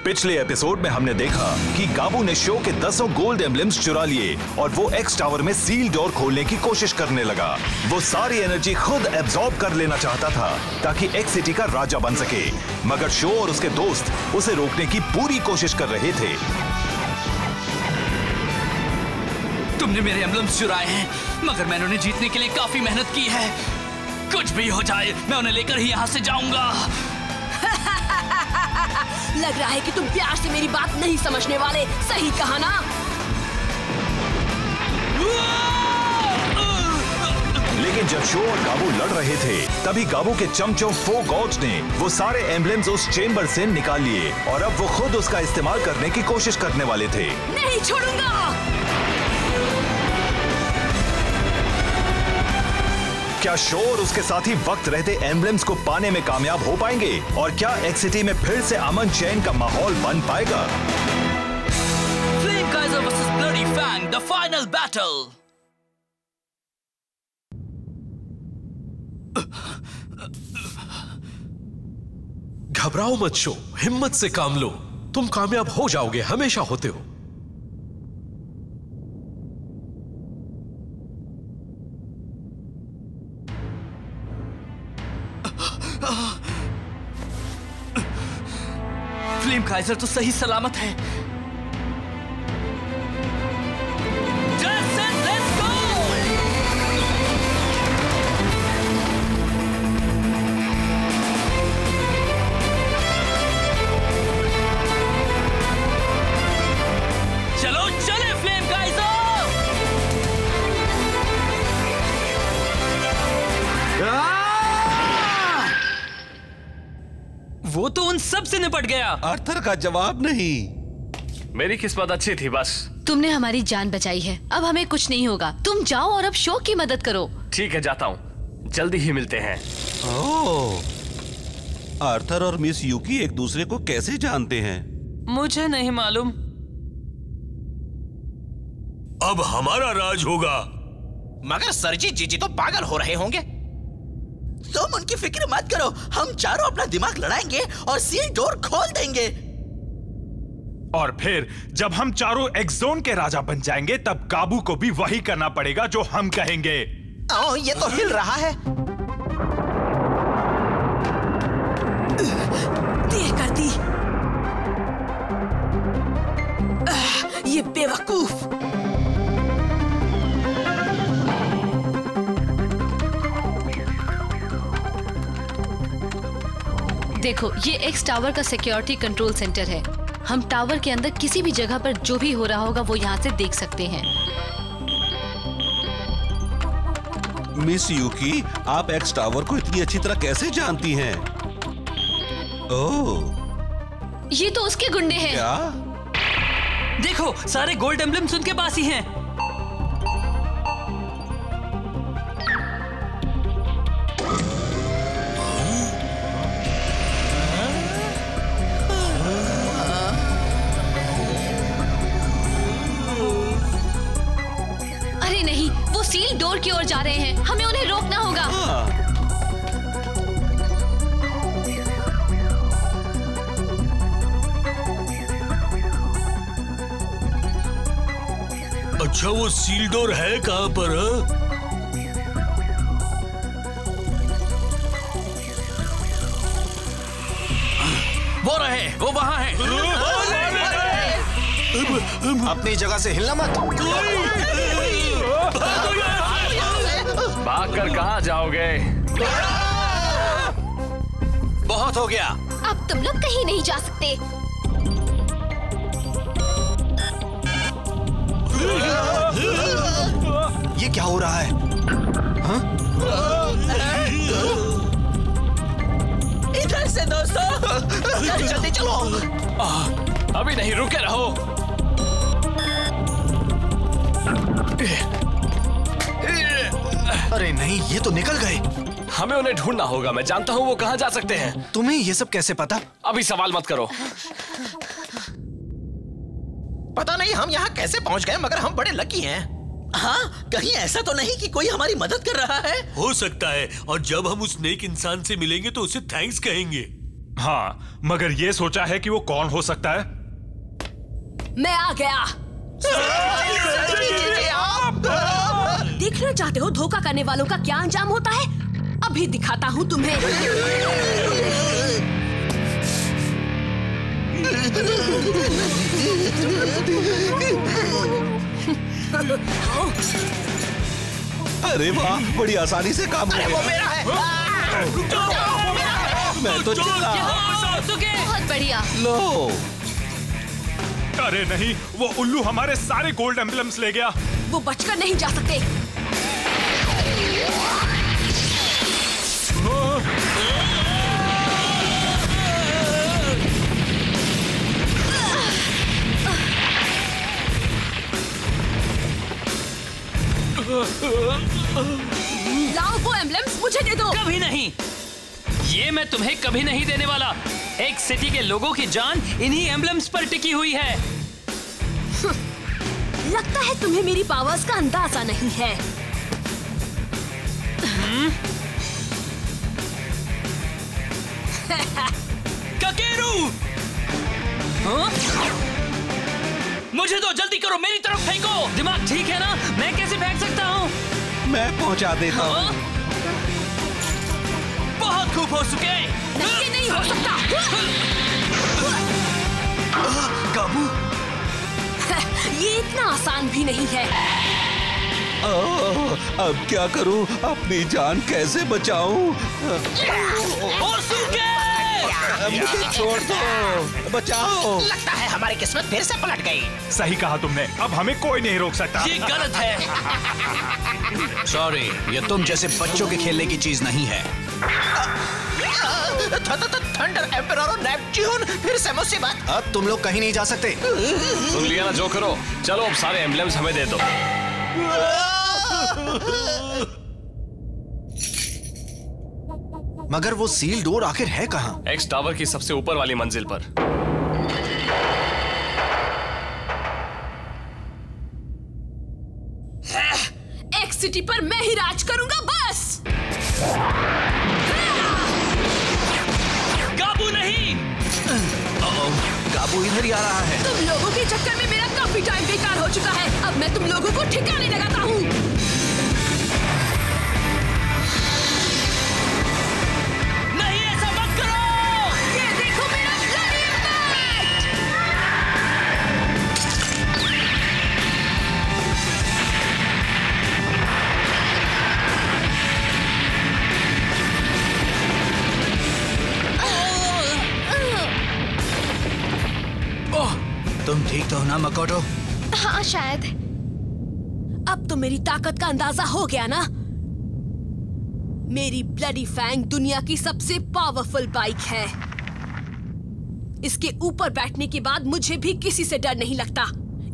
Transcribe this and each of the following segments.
पिछले एपिसोड में हमने देखा कि गाबू ने शो के 10 गोल्ड एम्बलम्स चुरा लिए और वो एक्स टावर में सील डोर खोलने की कोशिश करने लगा। वो सारी एनर्जी खुद एब्जॉर्ब कर लेना चाहता था ताकि एक्स सिटी का राजा बन सके, मगर शो और उसके दोस्त उसे रोकने की पूरी कोशिश कर रहे थे। तुमने मेरे एम्बलम्स चुराए हैं, मगर मैंने उन्हें जीतने के लिए काफी मेहनत की है। कुछ भी हो जाए, मैं उन्हें लेकर ही यहाँ से जाऊंगा। लग रहा है कि तुम प्यार से मेरी बात नहीं समझने वाले। सही कहा ना? लेकिन जब शो और गाबू लड़ रहे थे, तभी गाबू के चमचों फोर गॉड्स ने वो सारे एम्बलम्स उस चेम्बर से निकाल लिए और अब वो खुद उसका इस्तेमाल करने की कोशिश करने वाले थे। नहीं छोड़ूंगा। क्या शो और उसके साथी वक्त रहते एम्बलम्स को पाने में कामयाब हो पाएंगे और क्या एक्स सिटी में फिर से अमन चैन का माहौल बन पाएगा? Flame Kaiser versus Bloody Fang, the final battle. घबराओ मत शो, हिम्मत से काम लो। तुम कामयाब हो जाओगे, हमेशा होते हो। फ्लेम काइजर तो सही सलामत है। Let's go. चलो चले फ्लेम काइजर। वो तो उन सब से निपट गया। आर्थर का जवाब नहीं। मेरी किस्मत अच्छी थी बस। तुमने हमारी जान बचाई है, अब हमें कुछ नहीं होगा। तुम जाओ और अब शो की मदद करो। ठीक है, जाता हूँ, जल्दी ही मिलते हैं। ओह, आर्थर और मिस यूकी एक दूसरे को कैसे जानते हैं? मुझे नहीं मालूम। अब हमारा राज होगा। मगर सरजी जीजी तो पागल हो रहे होंगे। तुम उनकी फिक्र मत करो, हम चारों अपना दिमाग लड़ाएंगे और सील डोर खोल देंगे। और फिर जब हम चारों एक्स जोन के राजा बन जाएंगे, तब गाबू को भी वही करना पड़ेगा जो हम कहेंगे। ओह, ये तो हिल रहा है। देर कर दी। ये बेवकूफ। देखो, ये एक्स टावर का सिक्योरिटी कंट्रोल सेंटर है। हम टावर के अंदर किसी भी जगह पर जो भी हो रहा होगा वो यहाँ से देख सकते हैं। मिस यूकी, आप एक्स टावर को इतनी अच्छी तरह कैसे जानती हैं? ओह, ये तो उसके गुंडे हैं। क्या? देखो, सारे गोल्ड एम्बलम्स उनके पास ही हैं। अरे नहीं, वो सील डोर की ओर जा रहे हैं। हमें उन्हें रोकना होगा। अच्छा, वो सील डोर है कहाँ पर? वो रहे, वो वहाँ है। अपनी जगह से हिलना मत। भागकर कहाँ जाओगे? बहुत हो गया। अब तुम लोग कहीं नहीं जा सकते। ये क्या हो रहा है? हाँ? इधर से दोस्तों, जल्दी चलो। अभी नहीं, रुके रहो। अरे नहीं, ये तो निकल गए। हमें उन्हें ढूंढना होगा। मैं जानता हूँ वो कहाँ जा सकते हैं। तुम्हें ये सब कैसे पता? अभी सवाल मत करो। पता नहीं हम यहाँ कैसे पहुँच गए, मगर हम बड़े लकी हैं। हाँ, कहीं ऐसा तो नहीं कि कोई हमारी मदद कर रहा है? हो सकता है, और जब हम उस नेक इंसान से मिलेंगे तो उसे थैंक्स कहेंगे। हाँ, मगर ये सोचा है कि वो कौन हो सकता है? मैं आ गया। देखना चाहते हो धोखा करने वालों का क्या अंजाम होता है? अभी दिखाता हूँ तुम्हें। अरे वाह, बड़ी आसानी से काम हो गया। वो मेरा है। मैं तो चला। बहुत बढ़िया। लो। अरे नहीं, वो उल्लू हमारे सारे गोल्ड एम्बलम्स ले गया। वो बचकर नहीं जा सकते। लाओ वो एम्बलम्स, मुझे दे दो। कभी नहीं, ये मैं तुम्हें कभी नहीं देने वाला। एक सिटी के लोगों की जान इन्हीं एम्बलम्स पर टिकी हुई है। लगता है तुम्हें मेरी पावर्स का अंदाजा नहीं है। ककेरू! हाँ? मुझे तो जल्दी करो, मेरी तरफ फेंको। दिमाग ठीक है ना? मैं कैसे फेंक सकता हूँ? मैं पहुंचा देता हूँ। हाँ? बहुत खूब हो चुके। ये नहीं हो सकता। काबू, ये इतना आसान भी नहीं है। अब क्या करूं? अपनी जान कैसे बचाऊं? और सूखे! मुझे छोड़ दो, बचाओ। लगता है हमारी किस्मत फिर से पलट गई। सही कहा तुमने, अब हमें कोई नहीं रोक सकता। ये गलत है। सॉरी, ये तुम जैसे बच्चों के खेलने की चीज नहीं है। थंडर एम्परर और नेपच्यून, फिर से मुसीबत। अब तुम लोग कहीं नहीं जा सकते। सुन लिया ना जो करो। चलो अब सारे एम्बलम्स हमें दे दो। मगर वो सील डोर आखिर है कहाँ? एक्स टावर की सबसे ऊपर वाली मंजिल पर। एक्स सिटी पर मैं ही राज करूंगा बस। काबू नहीं। काबू इधर ही आ रहा है। तुम लोगों के चक्कर में मेरा काफी टाइम बेकार हो चुका है। अब मैं तुम लोगों को ठिकाने लगाता हूँ। नहीं, ऐसा मत करो। ये देखो मेरा bloody impact! ओह, तुम ठीक तो हो ना मकोटो? हाँ शायद। अब तो मेरी ताकत का अंदाजा हो गया ना? मेरी ब्लडी फैंग दुनिया की सबसे पावरफुल बाइक है। इसके ऊपर बैठने के बाद मुझे भी किसी से डर नहीं लगता।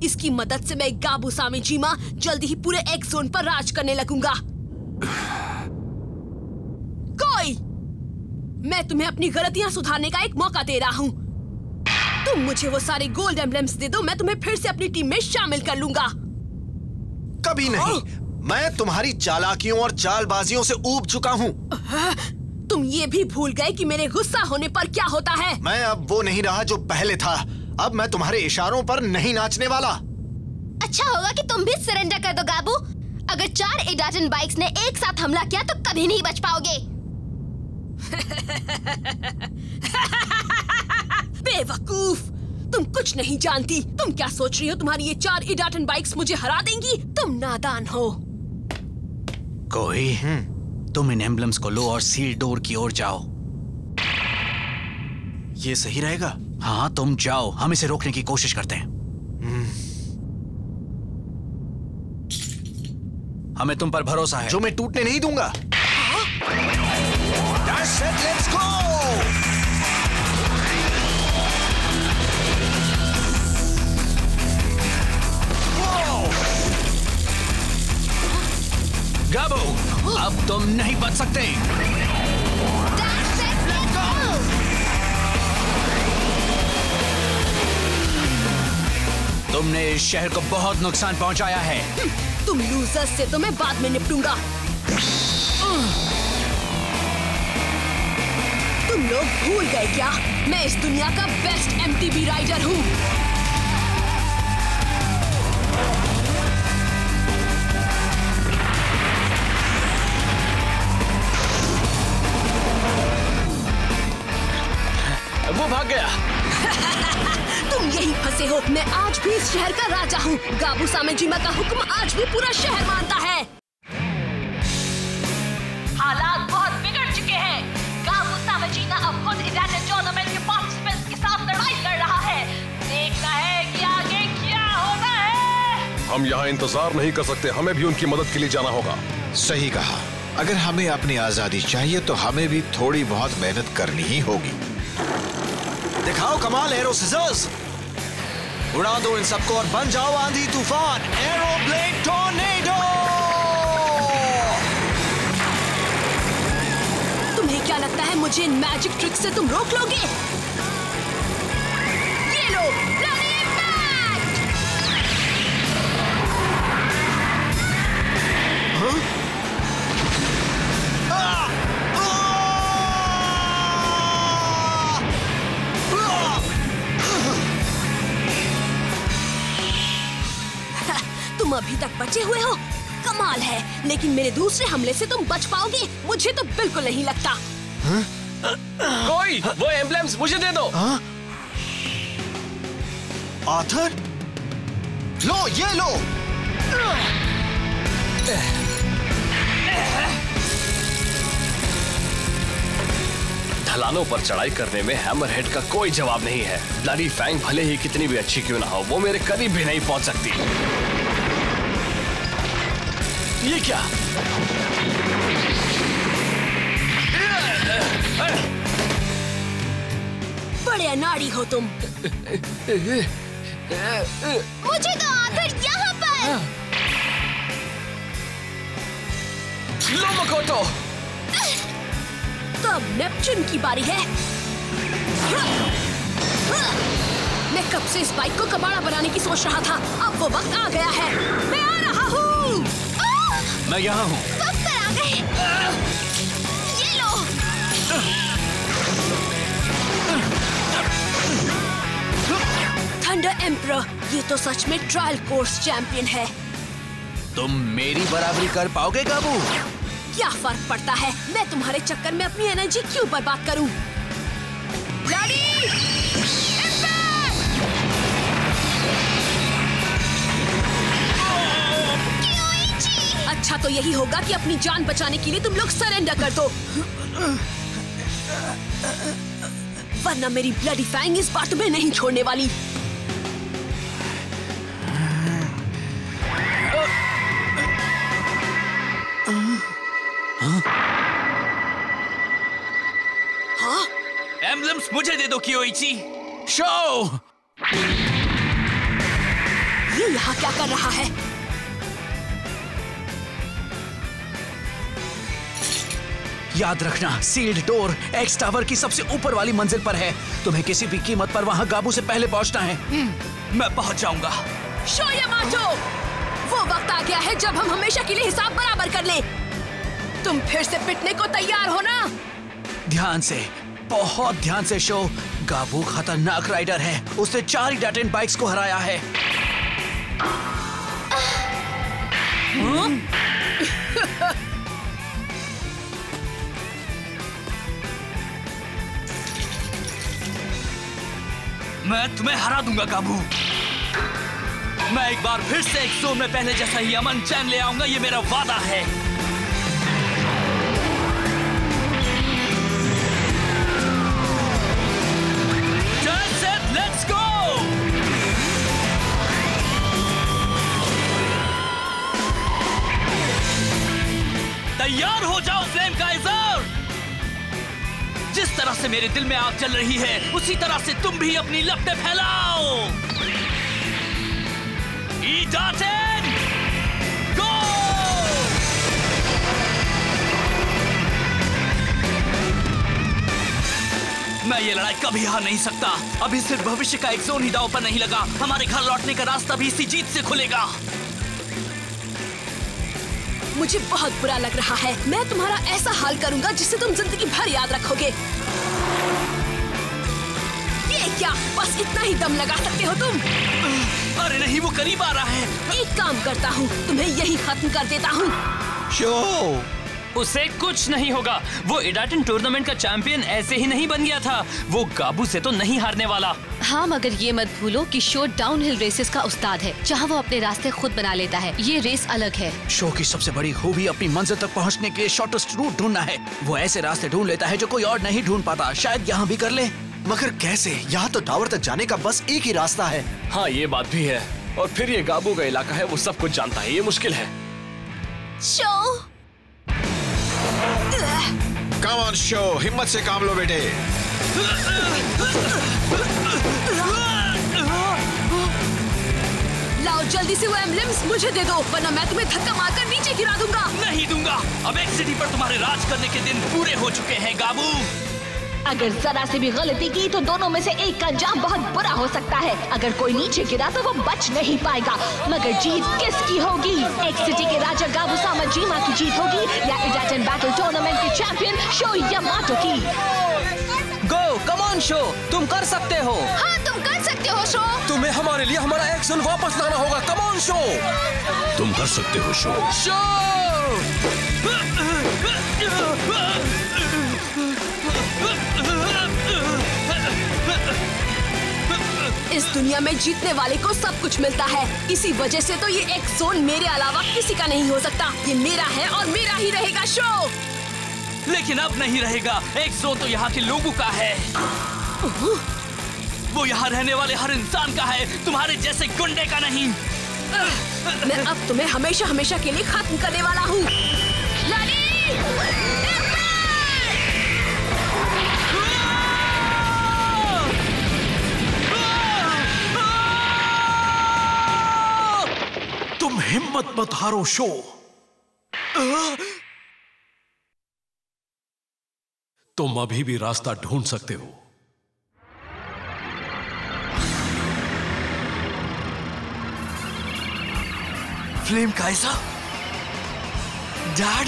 इसकी मदद से मैं गाबू सामेजिमा जल्दी ही पूरे एक्स जोन पर राज करने लगूंगा। कोई, मैं तुम्हें अपनी गलतियां सुधारने का एक मौका दे रहा हूँ। तुम मुझे वो सारे गोल्ड एम्बलम्स दे दो, मैं तुम्हें फिर से अपनी टीम में शामिल कर लूंगा। कभी नहीं। मैं तुम्हारी चालाकियों और चालबाजियों से ऊब चुका हूँ। तुम ये भी भूल गए कि मेरे गुस्सा होने पर क्या होता है। मैं अब वो नहीं रहा जो पहले था। अब मैं तुम्हारे इशारों पर नहीं नाचने वाला। अच्छा होगा कि तुम भी सरेंडर कर दो गाबू। अगर 4 एडाटन बाइक्स ने एक साथ हमला किया तो कभी नहीं बच पाओगे। बेवकूफ, तुम कुछ नहीं जानती। तुम क्या सोच रही हो तुम्हारी ये 4 एडाटन बाइक्स मुझे हरा देंगी? तुम नादान हो। कोई, तुम इन एम्बलम्स को लो और सील डोर की ओर जाओ। ये सही रहेगा? हाँ, तुम जाओ, हम इसे रोकने की कोशिश करते हैं। हमें तुम पर भरोसा है। जो मैं टूटने नहीं दूंगा। That's it, let's go! गाबू, अब तुम नहीं बच सकते। तुमने इस शहर को बहुत नुकसान पहुंचाया है। तुम लूजर्स से तो मैं बाद में निपटूंगा। तुम तुम लोग भूल गए क्या? मैं इस दुनिया का बेस्ट एमटीबी राइडर हूँ। वो भाग गया। तुम यही फंसे हो। मैं आज भी इस शहर का राजा हूँ। गाबू सामेजिमा का हुक्म आज भी पूरा शहर मानता है। हालात बहुत बिगड़ चुके हैं। गाबू सामेजिमा अब खुद इवेंट टूर्नामेंट के पार्टिसिपेंट्स के साथ लड़ाई कर रहा है। देखना है कि आगे क्या होता है। हम यहाँ इंतजार नहीं कर सकते, हमें भी उनकी मदद के लिए जाना होगा। सही कहा। अगर हमें अपनी आजादी चाहिए तो हमें भी थोड़ी बहुत मेहनत करनी ही होगी। दिखाओ कमाल एरो सिजर्स। उड़ा दो इन सबको और बन जाओ आंधी तूफान। Arrow blade tornado. तुम्हें क्या लगता है मुझे इन मैजिक ट्रिक्स से तुम रोक लोगे? ये लो, ब्लडी इम्पैक्ट। हाँ? तुम अभी तक बचे हुए हो? कमाल है। लेकिन मेरे दूसरे हमले से तुम बच पाओगे? मुझे तो बिल्कुल नहीं लगता। कोई वो एम्ब्लेम्स मुझे दे दो। आर्थर, लो ये लो। ढलानों पर चढ़ाई करने में हैमरहेड का कोई जवाब नहीं है। ब्लडी फैंग भले ही कितनी भी अच्छी क्यों ना हो, वो मेरे करीब भी नहीं पहुंच सकती। ये क्या? बड़े अनाड़ी हो तुम। मुझे तो आखिर यहाँ पर। लो मकोटो। तो अब नेपच्यून की बारी है। मैं कब से इस बाइक को कबाड़ा बनाने की सोच रहा था। अब वो वक्त आ गया है। मैं आ रहा हूँ। मैं यहाँ हूँ। वक्त पर आ गए। ये लो। थंडर एम्परर, ये तो सच में ट्रायल कोर्स चैंपियन है। तुम मेरी बराबरी कर पाओगे गाबू? क्या फर्क पड़ता है? मैं तुम्हारे चक्कर में अपनी एनर्जी क्यों बर्बाद करूं? अच्छा तो यही होगा कि अपनी जान बचाने के लिए तुम लोग सरेंडर कर दो, वरना मेरी ब्लडी फैंग इस बार तुम्हें नहीं छोड़ने वाली। हाँ? एम्ब्लेम्स मुझे दे दो कियोइची। शो! ये यहाँ क्या कर रहा है? याद रखना, सील्ड डोर एक्स टावर की सबसे ऊपर वाली मंजिल पर है। तुम्हें किसी भी कीमत पर वहाँ गाबू से पहले पहुँचना है। मैं पहुँच जाऊंगा। शो यामाटो, वो वक्त आ गया है जब हम हमेशा के लिए हिसाब बराबर कर लें। तुम फिर से पिटने को तैयार हो ना? ध्यान से, बहुत ध्यान से शो। गाबू खतरनाक राइडर है। उसने 4 इटाटेंट बाइक्स को हराया है। मैं तुम्हें हरा दूंगा गाबू। मैं एक बार फिर से एक जोन में पहले जैसा ही अमन चैन ले आऊंगा, ये मेरा वादा है। Let's go! तैयार हो जाओ फ्लेम काइजर। जिस तरह से मेरे दिल में आग जल रही है, उसी तरह से तुम भी अपनी लपटें फैलाओ। इटाटेन गो! मैं ये लड़ाई कभी हार नहीं सकता। अभी सिर्फ भविष्य का एक जोन ही दांव पर नहीं लगा, हमारे घर लौटने का रास्ता भी इसी जीत से खुलेगा। मुझे बहुत बुरा लग रहा है। मैं तुम्हारा ऐसा हाल करूंगा जिससे तुम जिंदगी भर याद रखोगे। क्या बस इतना ही दम लगा सकते हो तुम? अरे नहीं, वो करीब आ रहा है। एक काम करता हूँ, तुम्हें यही खत्म कर देता हूँ। शो उसे कुछ नहीं होगा। वो इडाटन टूर्नामेंट का चैंपियन ऐसे ही नहीं बन गया था। वो गाबू से तो नहीं हारने वाला। हाँ, मगर ये मत भूलो कि शो डाउनहिल रेसेस का उस्ताद है, जहाँ वो अपने रास्ते खुद बना लेता है। ये रेस अलग है। शो की सबसे बड़ी खूबी अपनी मंजिल तक पहुँचने के लिए शॉर्टेस्ट रूट ढूंढना है। वो ऐसे रास्ते ढूंढ लेता है जो कोई और नहीं ढूंढ पाता। शायद यहाँ भी कर ले। मगर कैसे? यहाँ तो टावर तक जाने का बस एक ही रास्ता है। हाँ, ये बात भी है। और फिर ये गाबू का इलाका है, वो सब कुछ जानता है। ये मुश्किल है। शो कम ऑन शो, हिम्मत से काम लो बेटे। लाओ जल्दी से वो एम्ब्लेम्स मुझे दे दो, वरना मैं तुम्हें धक्का मारकर नीचे गिरा दूंगा। नहीं दूंगा। अब एक सिटी पर तुम्हारे राज करने के दिन पूरे हो चुके हैं गाबू। अगर जरा से भी गलती की तो दोनों में से एक का अंजाम बहुत बुरा हो सकता है। अगर कोई नीचे गिरा तो वो बच नहीं पाएगा। मगर जीत किसकी होगी? एक सिटी के राजा गाबू सामाजीमा की जीत होगी या इडाटन बैटल टूर्नामेंट के चैंपियन शो यामाटो की? गो, कम ऑन शो, तुम कर सकते हो। हाँ, तुम कर सकते हो शो। तुम्हें हमारे लिए हमारा एक्शन वापस लाना होगा। कम ऑन शो, तुम कर सकते हो शो। इस दुनिया में जीतने वाले को सब कुछ मिलता है। इसी वजह से तो ये एक जोन मेरे अलावा किसी का नहीं हो सकता। ये मेरा है और मेरा ही रहेगा शो। लेकिन अब नहीं रहेगा। एक जोन तो यहाँ के लोगों का है। वो यहाँ रहने वाले हर इंसान का है, तुम्हारे जैसे गुंडे का नहीं। मैं अब तुम्हें हमेशा हमेशा के लिए खत्म करने वाला हूँ। तुम हिम्मत मत हारो शो। तुम अभी भी रास्ता ढूंढ सकते हो। फ्लेम काइसा? डैड?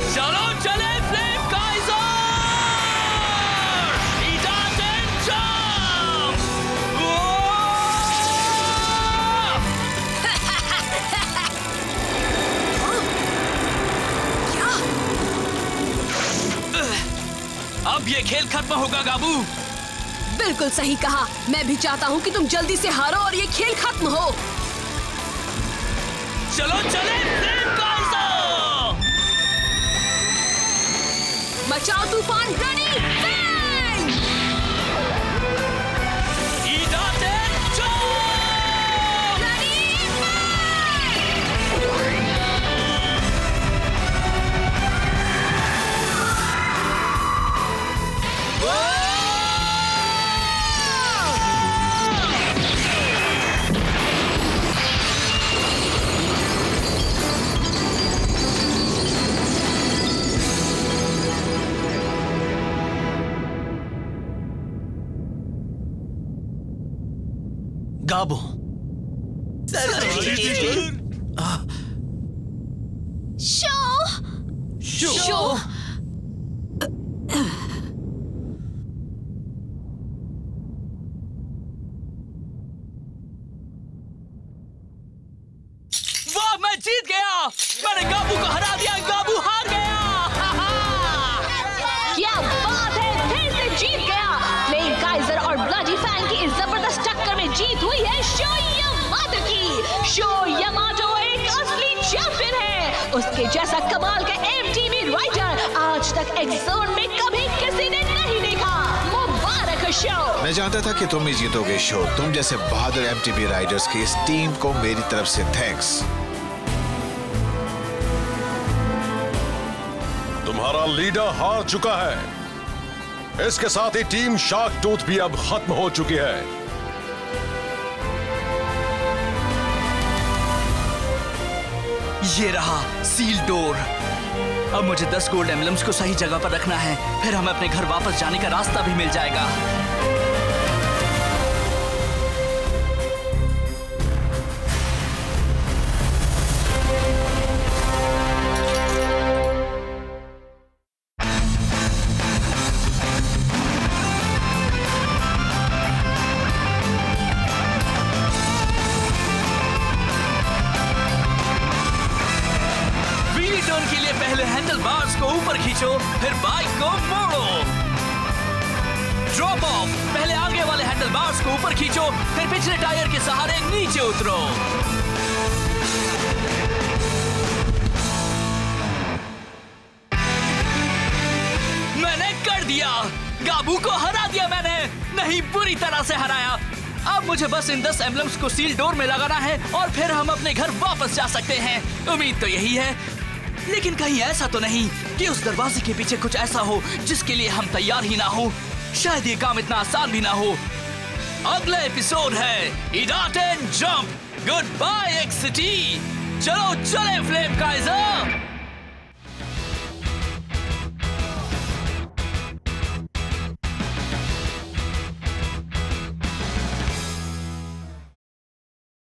चलो चले फ्लेम काइजर! इडाटन जंप! अब ये खेल खत्म होगा गाबू। बिल्कुल सही कहा। मैं भी चाहता हूँ कि तुम जल्दी से हारो और ये खेल खत्म हो। चलो चले फ्लेम काइजर! मचाओ तूफान, ready, bang! Idaten jump! Ready, Gabu. Show वाह, मैं जीत गया। मैंने गाबू को हरा दिया। गाबू हार गया। क्या बात है, फिर से जीत गया। फ्लेम काइजर और ब्लडी फैंग की इस जबरदस्त टक्कर में जीत हुई है शो यामाटो की। शो यामाटो एक असली चैंपियन है। उसके जैसा कमाल का एमटीवी राइडर आज तक एक्सोन में कभी किसी ने नहीं देखा। मुबारक हो शो। मैं जानता था कि तुम ही जीतोगे शो। तुम जैसे बहादुर एमटीवी राइडर्स की इस टीम को मेरी तरफ से थैंक्स। तुम्हारा लीडर हार चुका है। इसके साथ ही टीम शार्क टूथ भी अब खत्म हो चुकी है। ये रहा सील डोर। अब मुझे 10 गोल्ड एम्बलम्स को सही जगह पर रखना है, फिर हमें अपने घर वापस जाने का रास्ता भी मिल जाएगा। फिर बाइक को मोड़ो। ड्रॉप ऑफ, पहले आगे वाले हैंडल बार्स को ऊपर खींचो, फिर पिछले टायर के सहारे नीचे उतरो। मैंने कर दिया, गाबू को हरा दिया मैंने। नहीं, बुरी तरह से हराया। अब मुझे बस इन 10 एम्बलम्स को सील डोर में लगाना है और फिर हम अपने घर वापस जा सकते हैं। उम्मीद तो यही है, लेकिन कहीं ऐसा तो नहीं कि उस दरवाजे के पीछे कुछ ऐसा हो जिसके लिए हम तैयार ही ना हो। शायद ये काम इतना आसान भी ना हो। अगला एपिसोड है Idaten jump. Good bye X city. चलो चले फ्लेम काइजर।